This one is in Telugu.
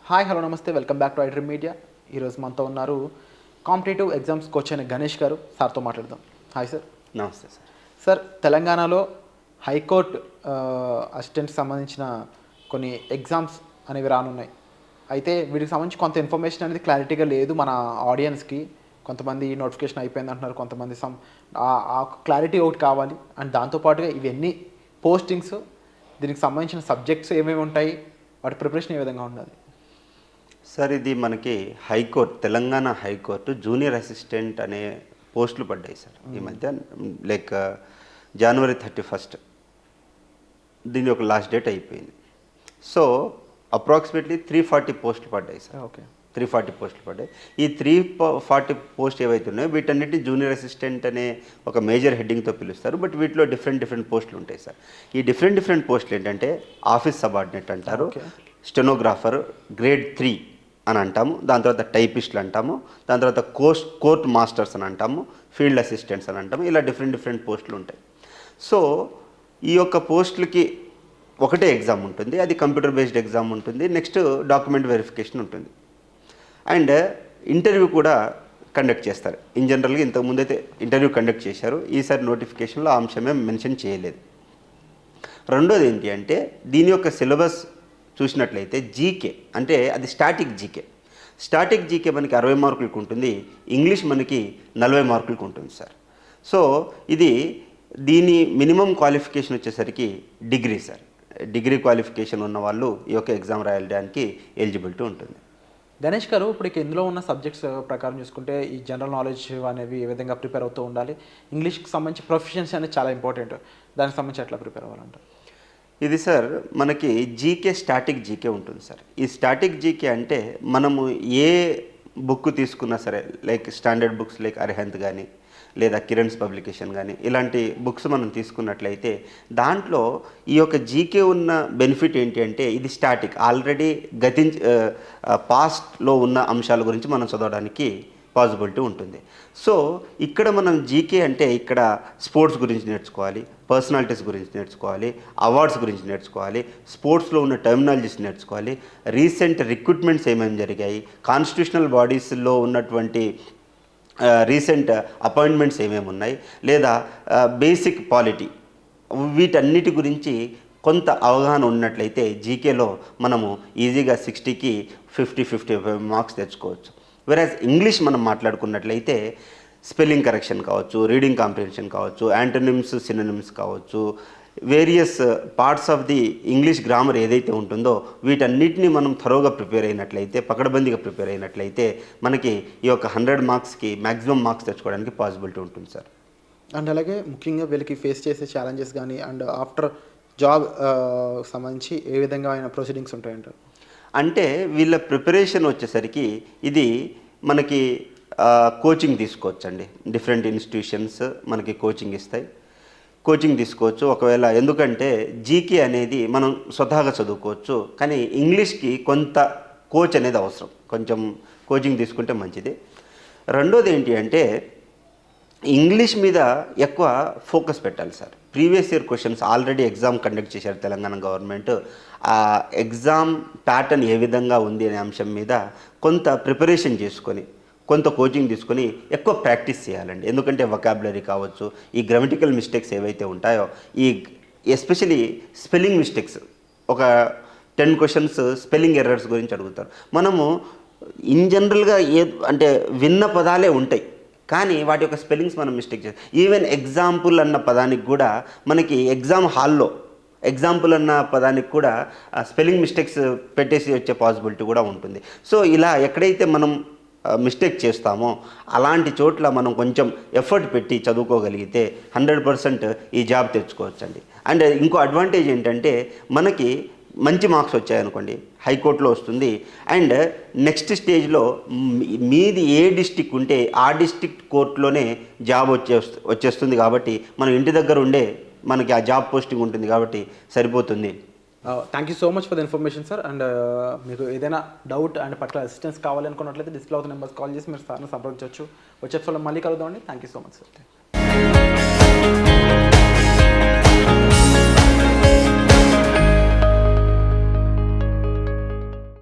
హాయ్ హలో నమస్తే welcome back to iDream media. ఈరోజు మనతో ఉన్నారు కాంపిటేటివ్ ఎగ్జామ్స్ కోచ్ అయిన గణేష్ గారు. సార్తో మాట్లాడదాం. Hi sir. నమస్తే సార్. సార్, తెలంగాణలో హైకోర్టు అసిస్టెంట్కి సంబంధించిన కొన్ని ఎగ్జామ్స్ అనేవి రానున్నాయి. అయితే వీటికి సంబంధించి కొంత ఇన్ఫర్మేషన్ అనేది క్లారిటీగా లేదు మన ఆడియన్స్కి. కొంతమంది నోటిఫికేషన్ అయిపోయింది అంటున్నారు, కొంతమంది ఆ క్లారిటీ ఒకటి కావాలి. అండ్ దాంతోపాటుగా ఇవన్నీ పోస్టింగ్స్, దీనికి సంబంధించిన సబ్జెక్ట్స్ ఏమేమి ఉంటాయి, వాటి ప్రిపరేషన్ ఏ విధంగా ఉండాలి? సార్, ఇది మనకి high court, Telangana high court junior assistant అనే పోస్టులు పడ్డాయి సార్ ఈ మధ్య. లైక్ జనవరి 31 దీని ఒక లాస్ట్ డేట్ అయిపోయింది. సో అప్రాక్సిమేట్లీ 340 పోస్టులు పడ్డాయి సార్. ఓకే, 340 పోస్టులు పడ్డాయి. ఈ 340 పోస్ట్ ఏవైతే ఉన్నాయో వీటన్నిటి జూనియర్ అసిస్టెంట్ అనే ఒక మేజర్ హెడ్డింగ్తో పిలుస్తారు. బట్ వీటిలో డిఫరెంట్ పోస్టులు ఉంటాయి సార్. ఈ డిఫరెంట్ పోస్టులు ఏంటంటే ఆఫీస్ సబార్డినేట్ అంటారు, స్టెనోగ్రాఫర్ గ్రేడ్ 3 అని అంటాము, దాని తర్వాత టైపిస్టులు అంటాము, దాని తర్వాత కోర్ట్ మాస్టర్స్ అని అంటాము, ఫీల్డ్ అసిస్టెంట్స్ అని అంటాము. ఇలా డిఫరెంట్ పోస్టులు ఉంటాయి. సో ఈ యొక్క పోస్టులకి ఒకటే ఎగ్జామ్ ఉంటుంది, అది కంప్యూటర్ బేస్డ్ ఎగ్జామ్ ఉంటుంది. నెక్స్ట్ డాక్యుమెంట్ వెరిఫికేషన్ ఉంటుంది. అండ్ ఇంటర్వ్యూ కూడా కండక్ట్ చేస్తారు. ఇన్ జనరల్గా ఇంతకుముందు అయితే ఇంటర్వ్యూ కండక్ట్ చేశారు, ఈసారి నోటిఫికేషన్లో ఆ అంశమే మెన్షన్ చేయలేదు. రెండోది ఏంటి అంటే దీని యొక్క సిలబస్ చూసినట్లయితే జీకే అంటే అది స్టాటిక్ జీకే మనకి 60 మార్కులకు ఉంటుంది, ఇంగ్లీష్ మనకి 40 మార్కులకు ఉంటుంది సార్. సో దీని మినిమం క్వాలిఫికేషన్ వచ్చేసరికి డిగ్రీ సార్. డిగ్రీ క్వాలిఫికేషన్ ఉన్న వాళ్ళు ఈ యొక్క ఎగ్జామ్ రాయడానికి ఎలిజిబిలిటీ ఉంటుంది. గణేష్ గారు, ఇప్పుడు ఇందులో ఉన్న సబ్జెక్ట్స్ ప్రకారం చూసుకుంటే ఈ జనరల్ నాలెడ్జ్ అనేవి ఏ విధంగా ప్రిపేర్ అవుతూ ఉండాలి? ఇంగ్లీష్కి సంబంధించి ప్రొఫిషియన్సీ అనేది చాలా ఇంపార్టెంట్. దానికి సంబంధించి ఎట్లా ప్రిపేర్ అవ్వాలంటారు? ఇది సార్ మనకి స్టాటిక్ జీకే ఉంటుంది సార్. ఈ స్టాటిక్ జీకే అంటే మనము ఏ బుక్ తీసుకున్నా సరే, like standard books like Arihant కానీ లేదా కిరణ్స్ పబ్లికేషన్ కానీ ఇలాంటి బుక్స్ మనం తీసుకున్నట్లయితే దాంట్లో ఈ యొక్క జీకే ఉన్న బెనిఫిట్ ఏంటి అంటే ఇది స్టాటిక్, ఆల్రెడీ పాస్ట్లో ఉన్న అంశాల గురించి మనం చదవడానికి పాసిబిలిటీ ఉంటుంది. సో ఇక్కడ మనం జీకే అంటే ఇక్కడ స్పోర్ట్స్ గురించి నేర్చుకోవాలి, పర్సనాలిటీస్ గురించి నేర్చుకోవాలి, అవార్డ్స్ గురించి నేర్చుకోవాలి, స్పోర్ట్స్లో ఉన్న టర్మినాలజీస్ నేర్చుకోవాలి, రీసెంట్ రిక్రూట్మెంట్స్ ఏమేమి జరిగాయి, కాన్స్టిట్యూషనల్ బాడీస్లో ఉన్నటువంటి రీసెంట్ అపాయింట్మెంట్స్ ఏమేమి ఉన్నాయి, లేదా బేసిక్ పాలిటీ, వీటన్నిటి గురించి కొంత అవగాహన ఉన్నట్లయితే జీకేలో మనము ఈజీగా 60కి 55 మార్క్స్ తెచ్చుకోవచ్చు. వెరాజ్ ఇంగ్లీష్ మనం మాట్లాడుకున్నట్లయితే స్పెల్లింగ్ కరెక్షన్ కావచ్చు, రీడింగ్ కాంప్రిహెన్షన్ కావచ్చు, యాంటోనిమ్స్ సినోనిమ్స్ కావచ్చు, various parts of the English grammar ఏదైతే ఉంటుందో వీటన్నిటిని మనం థరోగా ప్రిపేర్ అయినట్లయితే, పకడ్బందీగా ప్రిపేర్ అయినట్లయితే మనకి ఈ యొక్క 100 మార్క్స్కి మ్యాక్సిమం మార్క్స్ తెచ్చుకోవడానికి పాసిబిలిటీ ఉంటుంది సార్. అండ్ అలాగే ముఖ్యంగా వీళ్ళకి ఫేస్ చేసే ఛాలెంజెస్ కానీ అండ్ ఆఫ్టర్ జాబ్ సంబంధించి ఏ విధంగా అయిన ప్రొసీడింగ్స్ ఉంటాయంటారు? అంటే వీళ్ళ ప్రిపరేషన్ వచ్చేసరికి ఇది మనకి కోచింగ్ తీసుకోవచ్చండి. డిఫరెంట్ ఇన్స్టిట్యూషన్స్ మనకి కోచింగ్ ఇస్తాయి, కోచింగ్ తీసుకోవచ్చు. ఒకవేళ ఎందుకంటే జీకే అనేది మనం స్వతహాగా చదువుకోవచ్చు, కానీ ఇంగ్లీష్కి కొంత కోచ్ అనేది అవసరం, కొంచెం కోచింగ్ తీసుకుంటే మంచిది. రెండోది ఏంటి అంటే ఇంగ్లీష్ మీద ఎక్కువ ఫోకస్ పెట్టాలి sir. Previous year questions already exam conduct చేశారు తెలంగాణ గవర్నమెంట్. ఆ ఎగ్జామ్ ప్యాటర్న్ ఏ విధంగా ఉంది అనే అంశం మీద కొంత ప్రిపరేషన్ చేసుకొని, కొంత కోచింగ్ తీసుకొని ఎక్కువ ప్రాక్టీస్ చేయాలండి. ఎందుకంటే వొకాబులరీ కావచ్చు, ఈ గ్రామటికల్ మిస్టేక్స్ ఏవైతే ఉంటాయో, ఈ ఎస్పెషలీ స్పెల్లింగ్ మిస్టేక్స్, ఒక 10 క్వశ్చన్స్ స్పెల్లింగ్ ఎర్రర్స్ గురించి అడుగుతారు. మనము ఇన్ జనరల్గా అంటే విన్న పదాలే ఉంటాయి, కానీ వాటి యొక్క స్పెల్లింగ్స్ మనం మిస్టేక్ చేస్తాం. ఈవెన్ ఎగ్జాంపుల్ అన్న పదానికి కూడా మనకి ఎగ్జామ్ హాల్లో ఎగ్జాంపుల్ అన్న పదానికి కూడా స్పెల్లింగ్ మిస్టేక్స్ పెట్టేసి వచ్చే పాసిబిలిటీ కూడా ఉంటుంది. సో ఇలా ఎక్కడైతే మనం మిస్టేక్ చేస్తామో అలాంటి చోట్ల మనం కొంచెం ఎఫర్ట్ పెట్టి చదువుకోగలిగితే 100% ఈ జాబ్ తెచ్చుకోవచ్చండి. అండ్ ఇంకో అడ్వాంటేజ్ ఏంటంటే మనకి మంచి మార్క్స్ వచ్చాయనుకోండి హైకోర్టులో వస్తుంది. అండ్ నెక్స్ట్ స్టేజ్లో మీది ఏ డిస్టిక్ ఉంటే ఆ డిస్టిక్ కోర్టులోనే జాబ్ వచ్చేస్తుంది. కాబట్టి మనం ఇంటి దగ్గర ఉండే మనకి ఆ జాబ్ పోస్టింగ్ ఉంటుంది కాబట్టి సరిపోతుంది. Thank you so much for the information sir. And మీకు ఏదైనా డౌట్ అండ్ పట్ల అసిస్టెన్స్ కావాలనుకున్నట్లయితే డిస్ప్లే అవుతున్న నెంబర్స్ కాల్ చేసి మీరు సార్ని సంప్రదించవచ్చు. వచ్చే ఎపిసోడ్లో మళ్ళీ కలుద్దామండి. Thank you so much sir.